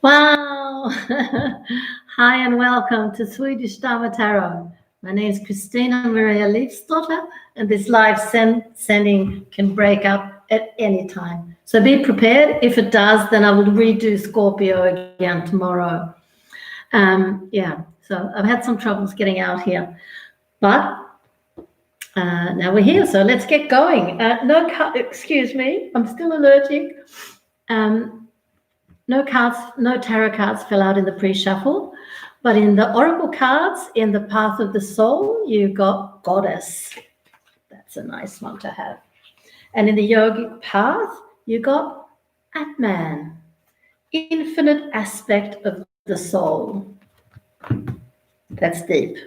Wow! Hi and welcome to Swedish Dharma Tarot. My name is christinamarialeifsdotter, and this live sending can break up at any time. So be prepared. If it does, then I will redo Scorpio again tomorrow. So I've had some troubles getting out here, but now we're here. So let's get going. Excuse me, I'm still allergic. No tarot cards fell out in the pre-shuffle, but in the oracle cards, in the path of the soul, you got goddess. That's a nice one to have. And in the yogic path, you got Atman, infinite aspect of the soul. That's deep.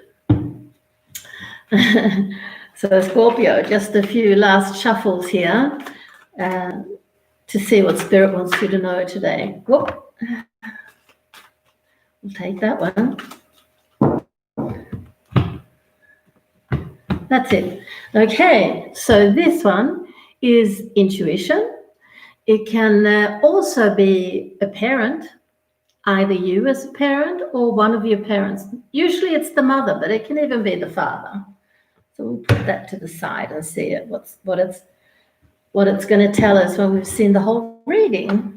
So Scorpio, just a few last shuffles here. To see what Spirit wants you to know today. Whoop. We'll take that one. That's it. Okay, so this one is intuition. It can also be a parent, either you as a parent or one of your parents. Usually it's the mother, but it can even be the father. So we'll put that to the side and see what it's going to tell us when we've seen the whole reading.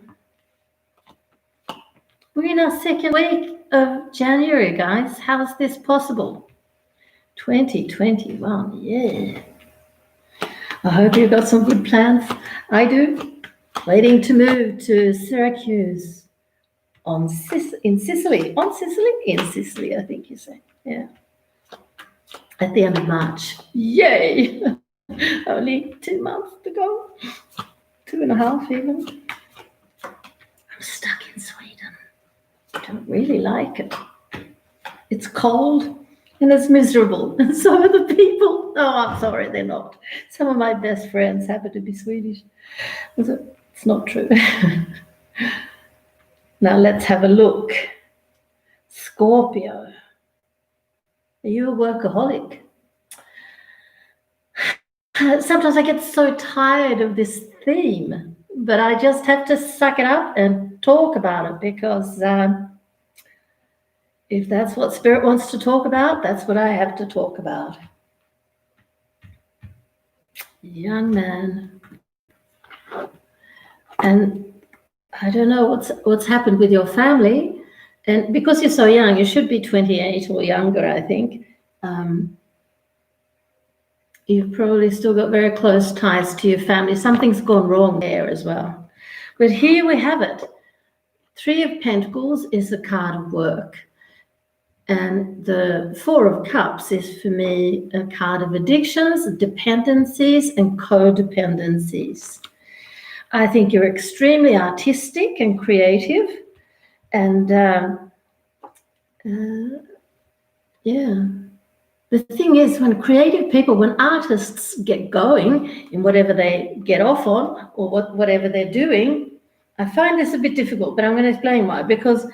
We're in our second week of January, guys. How is this possible? 2021, yeah. I hope you've got some good plans. I do. Waiting to move to Syracuse in Sicily. In Sicily, I think you say. Yeah. At the end of March. Yay! Only 2 months to go. 2.5 even. I'm stuck in Sweden. I don't really like it. It's cold and it's miserable. And so are the people. Oh, I'm sorry, they're not. Some of my best friends happen to be Swedish. It's not true. Now let's have a look. Scorpio. Are you a workaholic? Sometimes I get so tired of this theme, but I just have to suck it up and talk about it because if that's what Spirit wants to talk about, that's what I have to talk about. Young man. And I don't know what's happened with your family. And because you're so young, you should be 28 or younger, I think. You've probably still got very close ties to your family. Something's gone wrong there as well. But here we have it. 3 of Pentacles is a card of work. And the 4 of Cups is, for me, a card of addictions, dependencies, and codependencies. I think you're extremely artistic and creative. And, the thing is, when creative people, when artists get going in whatever they get off on or whatever they're doing, I find this a bit difficult, but I'm going to explain why. Because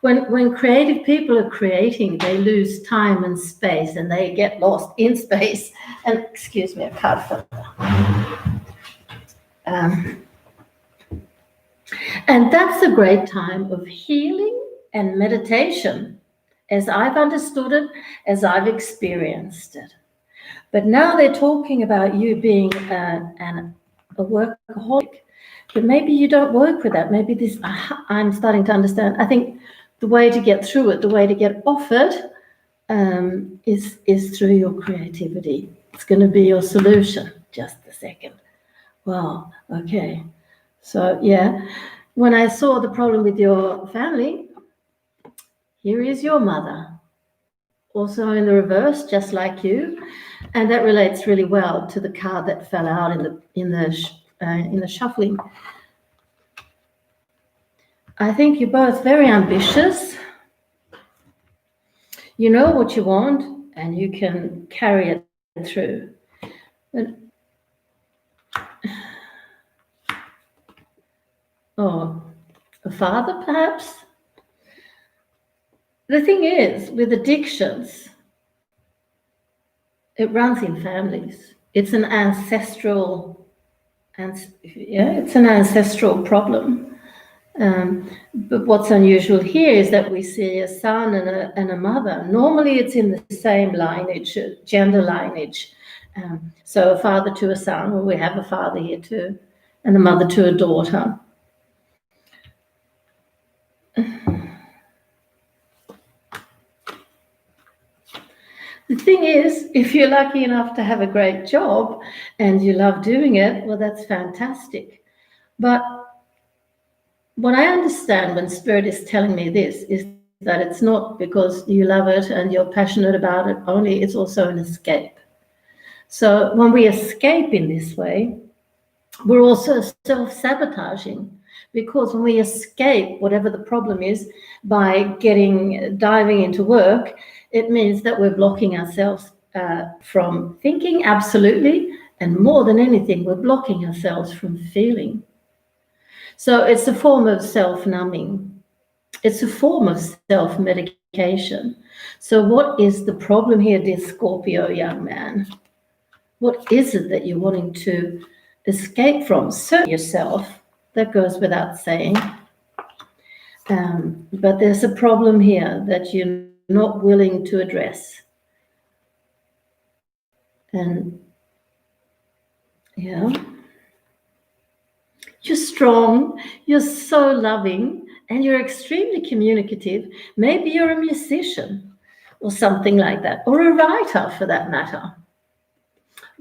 when creative people are creating, they lose time and space and they get lost in space. And, excuse me, a card fell down. And that's a great time of healing and meditation, as I've understood it, as I've experienced it. But now they're talking about you being a workaholic, but maybe you don't work with that. Maybe this, I'm starting to understand. I think the way to get through it, the way to get off it, is through your creativity. It's going to be your solution. Just a second. Wow, okay. So, yeah, when I saw the problem with your family, here is your mother, also in the reverse, just like you, and that relates really well to the card that fell out in the shuffling. I think you're both very ambitious. You know what you want, and you can carry it through. But, a father, perhaps? The thing is, with addictions, it runs in families. It's an ancestral problem. But what's unusual here is that we see a son and a mother. Normally it's in the same lineage, gender lineage. So a father to a son, or we have a father here too, and a mother to a daughter. The thing is, if you're lucky enough to have a great job and you love doing it, well, that's fantastic. But what I understand when Spirit is telling me this is that it's not because you love it and you're passionate about it only, it's also an escape. So when we escape in this way, we're also self-sabotaging, because when we escape whatever the problem is by diving into work, it means that we're blocking ourselves from thinking, absolutely, and more than anything, we're blocking ourselves from feeling. So it's a form of self-numbing. It's a form of self-medication. So what is the problem here, dear Scorpio young man? What is it that you're wanting to escape from? Search yourself. That goes without saying. But there's a problem here that you're not willing to address. And yeah, you're strong, you're so loving, and you're extremely communicative. Maybe you're a musician or something like that, or a writer for that matter.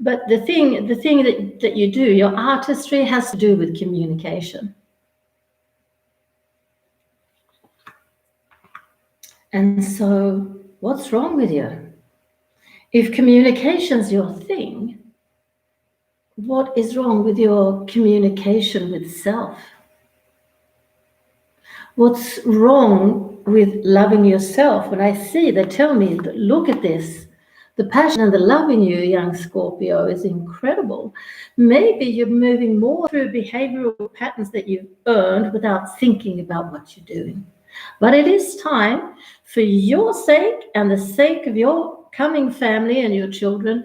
But the thing that you do, your artistry has to do with communication. And so what's wrong with you? If communication's your thing, what is wrong with your communication with self? What's wrong with loving yourself? When I see, they tell me, look at this. The passion and the love in you, young Scorpio, is incredible. Maybe you're moving more through behavioral patterns that you've earned without thinking about what you're doing. But it is time, for your sake and the sake of your coming family and your children,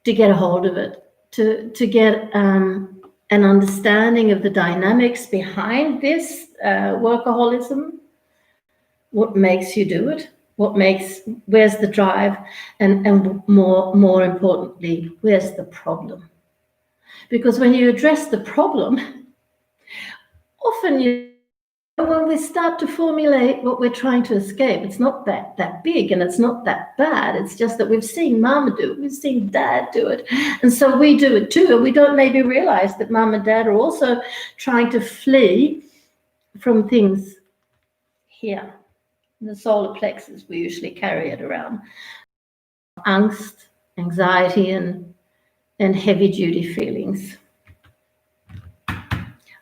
to get a hold of it, to get an understanding of the dynamics behind this workaholism. What makes you do it? Where's the drive? And more importantly, where's the problem? Because when you address the problem, often when we start to formulate what we're trying to escape, it's not that big and it's not that bad. It's just that we've seen mama do it, we've seen dad do it, and so we do it too. And we don't maybe realize that mom and dad are also trying to flee from things here. In the solar plexus, we usually carry it around. Angst, anxiety, and heavy-duty feelings.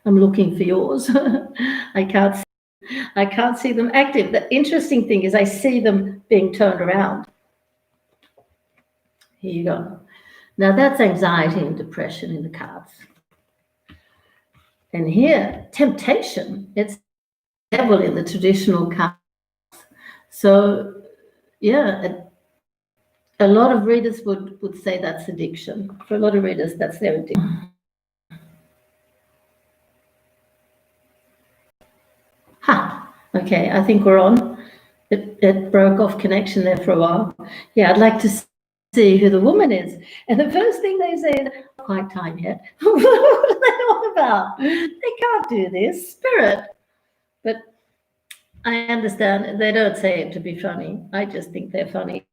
I'm looking for yours. I can't see them active. The interesting thing is I see them being turned around. Here you go. Now that's anxiety and depression in the cards. And here, temptation. It's devil in the traditional cards. So, yeah, a lot of readers would say that's addiction. For a lot of readers, that's their addiction. Okay, I think we're on. It broke off connection there for a while. Yeah, I'd like to see who the woman is. And the first thing they say is, quite time yet. What are they on about? They can't do this. Spirit. But I understand they don't say it to be funny. I just think they're funny.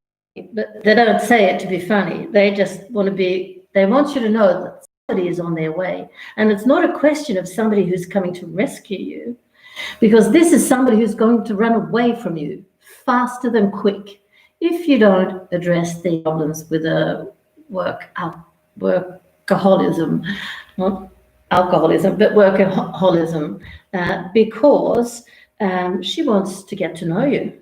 But they don't say it to be funny. They just they want you to know that somebody is on their way. And it's not a question of somebody who's coming to rescue you, because this is somebody who's going to run away from you faster than quick if you don't address the problems with a workaholism, not alcoholism, but workaholism, because she wants to get to know you.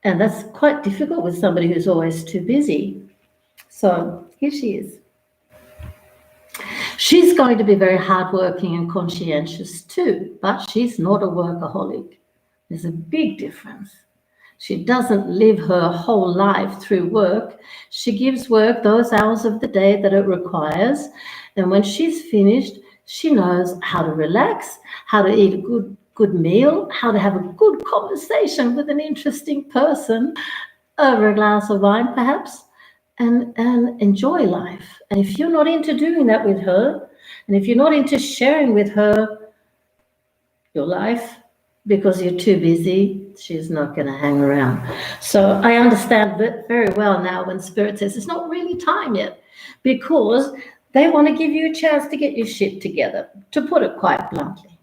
And that's quite difficult with somebody who's always too busy. So here she is. She's going to be very hardworking and conscientious too, but she's not a workaholic. There's a big difference. She doesn't live her whole life through work. She gives work those hours of the day that it requires. And when she's finished, She knows how to relax, how to eat a good meal, how to have a good conversation with an interesting person over a glass of wine, perhaps, and enjoy life. And if you're not into doing that with her, and if you're not into sharing with her your life because you're too busy, she's not going to hang around. So I understand very well now when Spirit says it's not really time yet, because they want to give you a chance to get your shit together, to put it quite bluntly.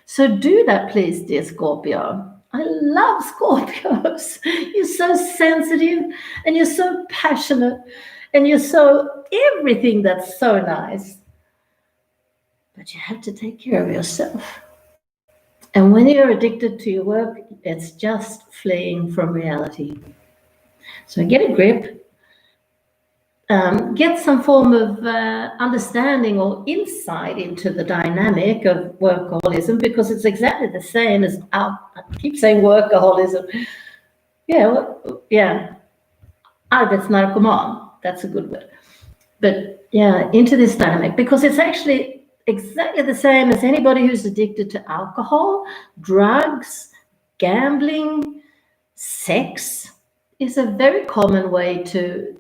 So do that, please, dear Scorpio. I love Scorpios. You're so sensitive and you're so passionate and you're so everything that's so nice. But you have to take care of yourself. And when you're addicted to your work, it's just fleeing from reality. So get a grip. Get some form of understanding or insight into the dynamic of workaholism, because it's exactly the same as I keep saying workaholism. Arbetsnarkoman, that's a good word. But yeah, into this dynamic, because it's actually exactly the same as anybody who's addicted to alcohol, drugs, gambling, sex is a very common way to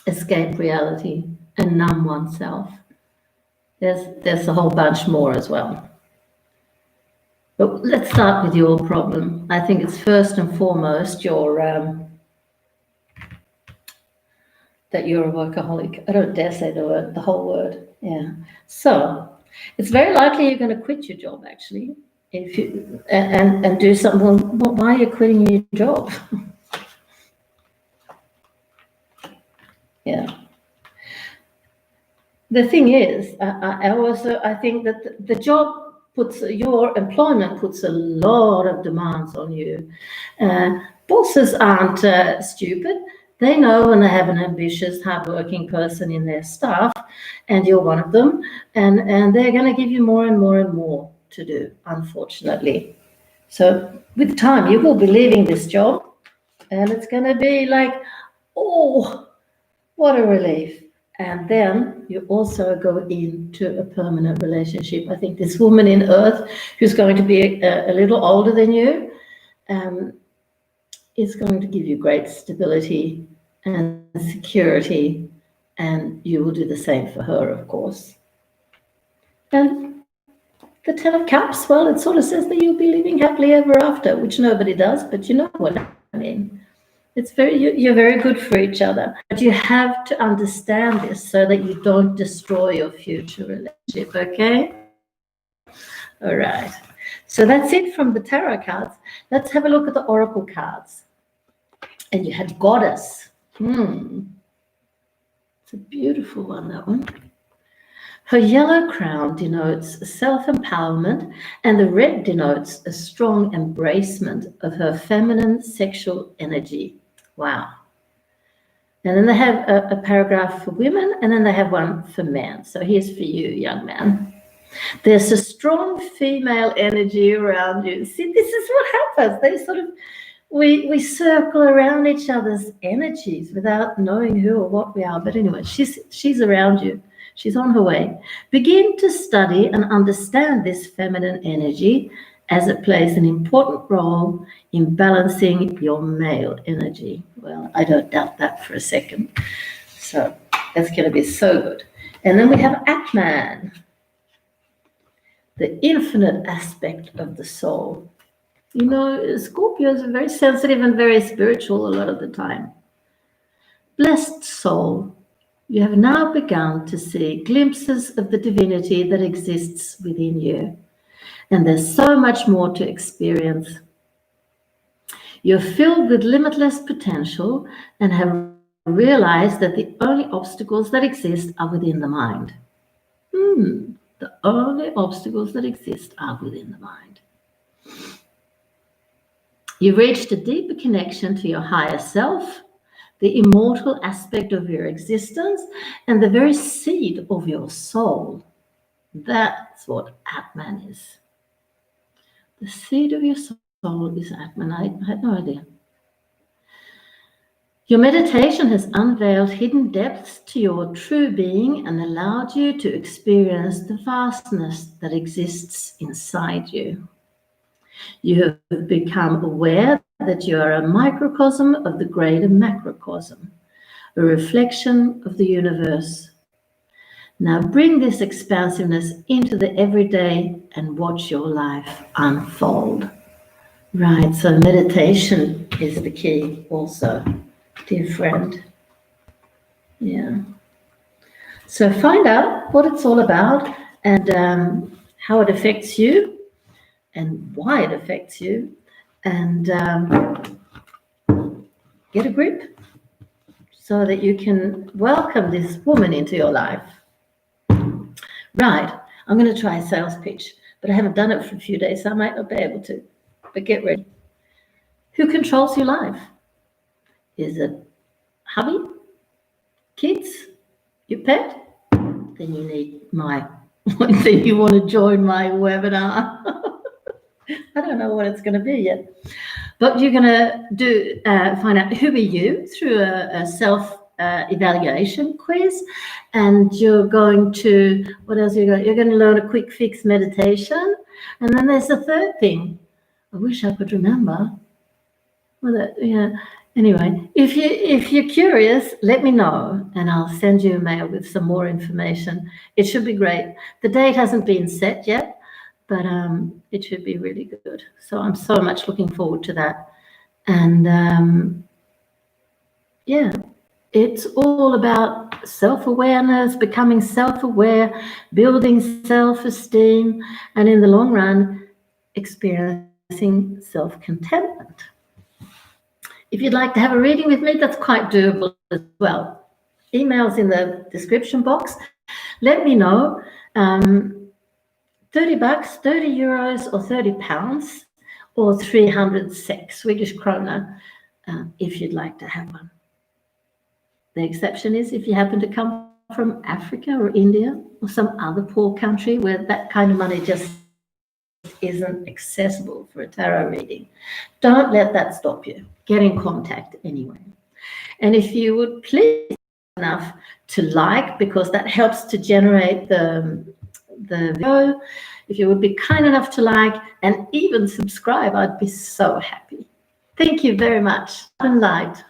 escape reality and numb oneself. There's a whole bunch more as well. But let's start with your problem. I think it's first and foremost that you're a workaholic. I don't dare say the whole word. Yeah. So it's very likely you're going to quit your job, actually, if you and do something. Well, why are you quitting your job? Yeah. The thing is, I think that the job your employment puts a lot of demands on you. Bosses aren't stupid. They know when they have an ambitious, hardworking person in their staff, and you're one of them, and they're going to give you more and more and more to do, unfortunately. So with time, you will be leaving this job, and it's going to be like, oh, what a relief. And then you also go into a permanent relationship. I think this woman in Earth, who's going to be a little older than you, is going to give you great stability and security, and you will do the same for her, of course. And the Ten of Cups, well, it sort of says that you'll be living happily ever after, which nobody does, but you know what I mean. You're very good for each other, but you have to understand this so that you don't destroy your future relationship, okay? All right. So that's it from the tarot cards. Let's have a look at the oracle cards. And you had Goddess. It's a beautiful one, that one. Her yellow crown denotes self-empowerment, and the red denotes a strong embracement of her feminine sexual energy. Wow. And then they have a paragraph for women, and then they have one for men. So here's for you, young man. There's a strong female energy around you. See, this is what happens. They sort of, we circle around each other's energies without knowing who or what we are. But anyway, she's around you. She's on her way. Begin to study and understand this feminine energy, as it plays an important role in balancing your male energy. Well, I don't doubt that for a second. So that's going to be so good. And then we have Atman, the infinite aspect of the soul. You know, Scorpios are very sensitive and very spiritual a lot of the time. Blessed soul, you have now begun to see glimpses of the divinity that exists within you. And there's so much more to experience. You're filled with limitless potential and have realized that the only obstacles that exist are within the mind. The only obstacles that exist are within the mind. You've reached a deeper connection to your higher self, the immortal aspect of your existence, and the very seed of your soul. That's what Atman is. The seed of your soul is Atman. I had no idea. Your meditation has unveiled hidden depths to your true being and allowed you to experience the vastness that exists inside you. You have become aware that you are a microcosm of the greater macrocosm, a reflection of the universe. Now bring this expansiveness into the everyday and watch your life unfold. Right, so meditation is the key also, dear friend. Yeah. So find out what it's all about and how it affects you and why it affects you, and get a grip so that you can welcome this woman into your life. Right, I'm going to try a sales pitch, but I haven't done it for a few days, so I might not be able to, but get ready. Who controls your life? Is it hubby? Kids? Your pet? Then you need then you want to join my webinar. I don't know what it's going to be yet, but you're going to find out who are you through a self evaluation quiz, and you're going to, what else you're going to learn a quick fix meditation, and then there's a third thing. I wish I could remember. Well, yeah. Anyway, if you're curious, let me know, and I'll send you a mail with some more information. It should be great. The date hasn't been set yet, but it should be really good. So I'm so much looking forward to that. And yeah, it's all about self-awareness, becoming self-aware, building self-esteem, and in the long run, experiencing self-contentment. If you'd like to have a reading with me, that's quite doable as well. Email's in the description box. Let me know. 30 bucks, 30 euros, or 30 pounds, or 300 SEK, Swedish krona, if you'd like to have one. The exception is if you happen to come from Africa or India or some other poor country where that kind of money just isn't accessible for a tarot reading. Don't let that stop you. Get in contact anyway. And if you would please enough to like, because that helps to generate the video. If you would be kind enough to like and even subscribe, I'd be so happy. Thank you very much. Love and light.